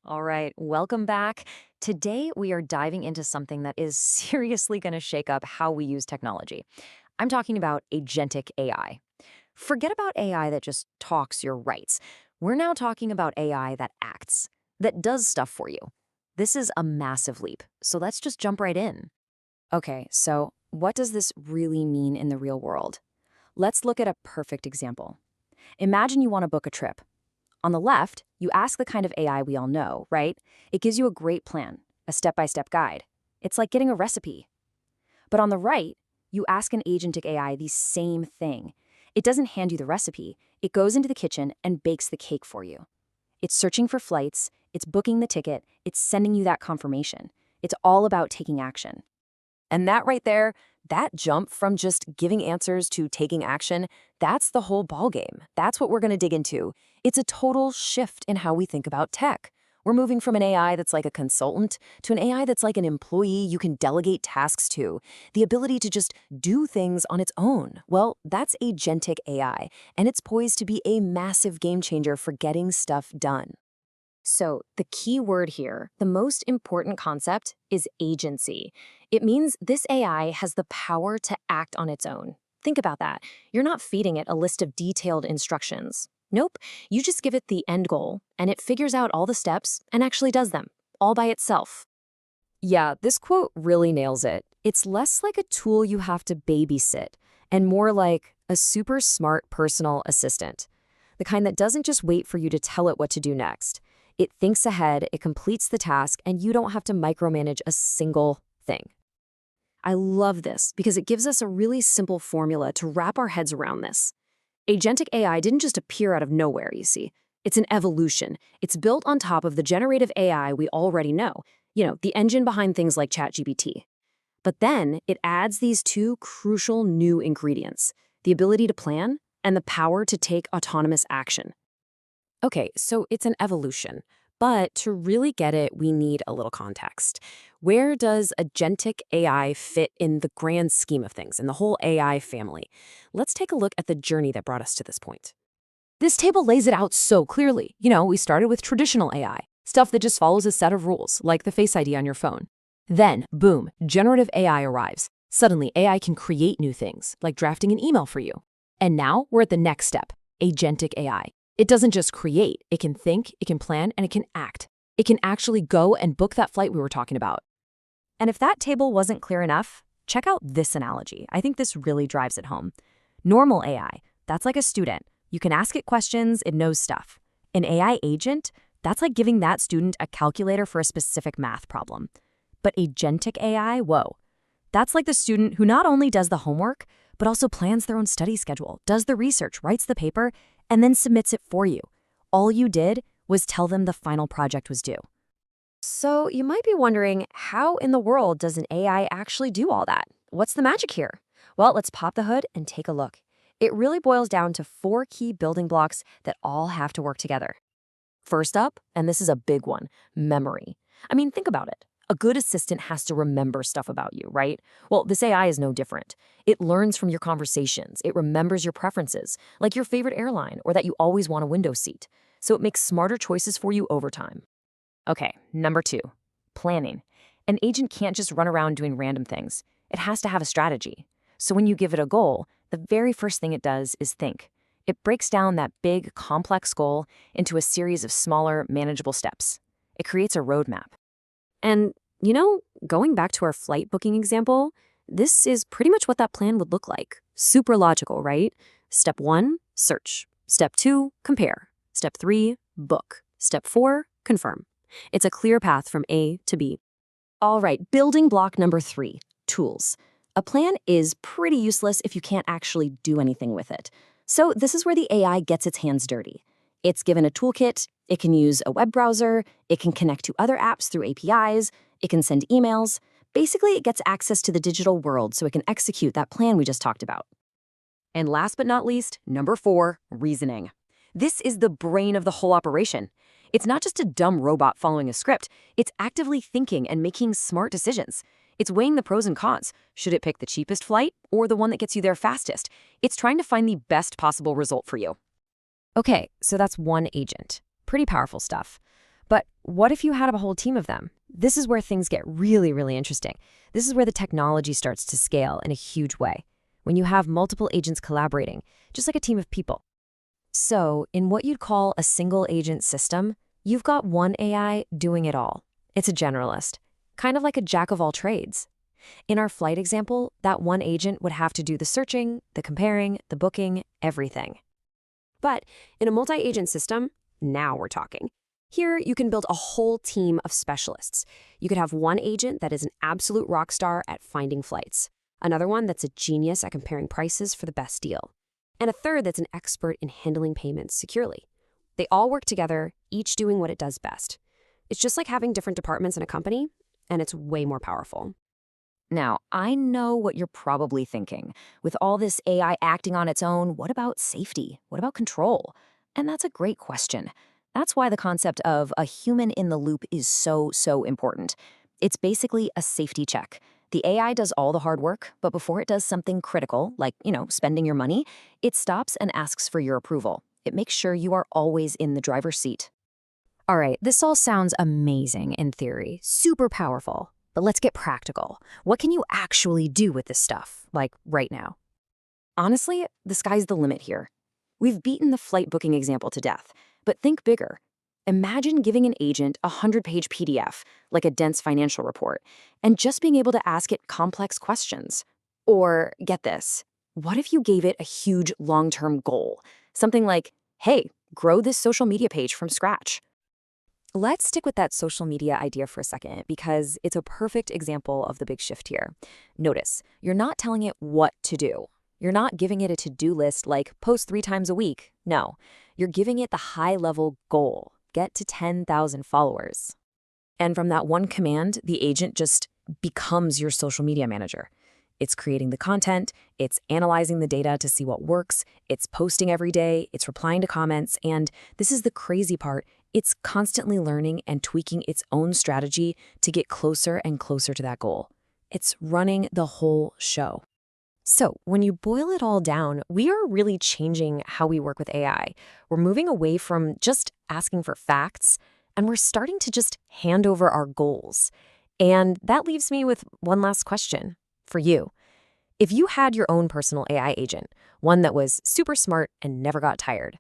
All right, welcome back. Today, we are diving into something that is seriously going to shake up how we use technology. I'm talking about agentic AI. Forget about AI that just talks your rights. We're now talking about AI that acts, that does stuff for you. This is a massive leap, so let's just jump right in. Okay, so what does this really mean in the real world? Let's look at a perfect example. Imagine you want to book a trip. On the left, you ask the kind of AI we all know, right? It gives you a great plan, a step-by-step guide. It's like getting a recipe. But on the right, you ask an agentic AI the same thing. It doesn't hand you the recipe. It goes into the kitchen and bakes the cake for you. It's searching for flights, it's booking the ticket, it's sending you that confirmation. It's all about taking action. And that right there, that jump from just giving answers to taking action, that's the whole ballgame. That's what we're going to dig into. It's a total shift in how we think about tech. We're moving from an AI that's like a consultant to an AI that's like an employee you can delegate tasks to. The ability to just do things on its own. Well, that's agentic AI, and it's poised to be a massive game changer for getting stuff done. So, the key word here, the most important concept, is agency. It means this AI has the power to act on its own. Think about that. You're not feeding it a list of detailed instructions. Nope, you just give it the end goal, and it figures out all the steps and actually does them, all by itself. Yeah, this quote really nails it. It's less like a tool you have to babysit, and more like a super smart personal assistant. The kind that doesn't just wait for you to tell it what to do next. It thinks ahead, it completes the task, and you don't have to micromanage a single thing. I love this because it gives us a really simple formula to wrap our heads around this. Agentic AI didn't just appear out of nowhere, you see. It's an evolution. It's built on top of the generative AI we already know, the engine behind things like ChatGPT. But then it adds these two crucial new ingredients, the ability to plan and the power to take autonomous action. Okay, so it's an evolution. But to really get it, we need a little context. Where does agentic AI fit in the grand scheme of things, in the whole AI family? Let's take a look at the journey that brought us to this point. This table lays it out so clearly. We started with traditional AI, stuff that just follows a set of rules, like the Face ID on your phone. Then, boom, generative AI arrives. Suddenly, AI can create new things, like drafting an email for you. And now we're at the next step, agentic AI. It doesn't just create, it can think, it can plan, and it can act. It can actually go and book that flight we were talking about. And if that table wasn't clear enough, check out this analogy. I think this really drives it home. Normal AI, that's like a student. You can ask it questions, it knows stuff. An AI agent, that's like giving that student a calculator for a specific math problem. But agentic AI, whoa. That's like the student who not only does the homework, but also plans their own study schedule, does the research, writes the paper, and then submits it for you. All you did was tell them the final project was due. So you might be wondering, how in the world does an AI actually do all that? What's the magic here? Well, let's pop the hood and take a look. It really boils down to four key building blocks that all have to work together. First up, and this is a big one, memory. I mean, think about it. A good assistant has to remember stuff about you, right? Well, this AI is no different. It learns from your conversations. It remembers your preferences, like your favorite airline or that you always want a window seat. So it makes smarter choices for you over time. Okay, number two, planning. An agent can't just run around doing random things. It has to have a strategy. So when you give it a goal, the very first thing it does is think. It breaks down that big, complex goal into a series of smaller, manageable steps. It creates a roadmap. And, going back to our flight booking example, this is pretty much what that plan would look like. Super logical, right? Step 1, search. Step 2, compare. Step 3, book. Step 4, confirm. It's a clear path from A to B. All right, building block number 3, tools. A plan is pretty useless if you can't actually do anything with it. So this is where the AI gets its hands dirty. It's given a toolkit, it can use a web browser, it can connect to other apps through APIs, it can send emails. Basically, it gets access to the digital world so it can execute that plan we just talked about. And last but not least, number 4, reasoning. This is the brain of the whole operation. It's not just a dumb robot following a script, it's actively thinking and making smart decisions. It's weighing the pros and cons. Should it pick the cheapest flight or the one that gets you there fastest? It's trying to find the best possible result for you. Okay, so that's one agent. Pretty powerful stuff. But what if you had a whole team of them? This is where things get really, really interesting. This is where the technology starts to scale in a huge way. When you have multiple agents collaborating, just like a team of people. So, in what you'd call a single agent system, you've got one AI doing it all. It's a generalist, kind of like a jack of all trades. In our flight example, that one agent would have to do the searching, the comparing, the booking, everything. But in a multi-agent system, now we're talking. Here, you can build a whole team of specialists. You could have one agent that is an absolute rock star at finding flights, another one that's a genius at comparing prices for the best deal, and a third that's an expert in handling payments securely. They all work together, each doing what it does best. It's just like having different departments in a company, and it's way more powerful. Now, I know what you're probably thinking. With all this AI acting on its own, what about safety? What about control? And that's a great question. That's why the concept of a human in the loop is so important. It's basically a safety check. The AI does all the hard work, but before it does something critical, like, spending your money, it stops and asks for your approval. It makes sure you are always in the driver's seat. All right, this all sounds amazing in theory, super powerful. But let's get practical. What can you actually do with this stuff, like right now? Honestly, the sky's the limit here. We've beaten the flight booking example to death, but think bigger. Imagine giving an agent a 100-page PDF, like a dense financial report, and just being able to ask it complex questions. Or, get this, what if you gave it a huge long-term goal? Something like, hey, grow this social media page from scratch. Let's stick with that social media idea for a second because it's a perfect example of the big shift here. Notice, you're not telling it what to do. You're not giving it a to-do list like post 3 times a week. No, you're giving it the high-level goal, get to 10,000 followers. And from that one command, the agent just becomes your social media manager. It's creating the content, it's analyzing the data to see what works, it's posting every day, it's replying to comments, and this is the crazy part, it's constantly learning and tweaking its own strategy to get closer and closer to that goal. It's running the whole show. So when you boil it all down, we are really changing how we work with AI. We're moving away from just asking for facts, and we're starting to just hand over our goals. And that leaves me with one last question for you. If you had your own personal AI agent, one that was super smart and never got tired,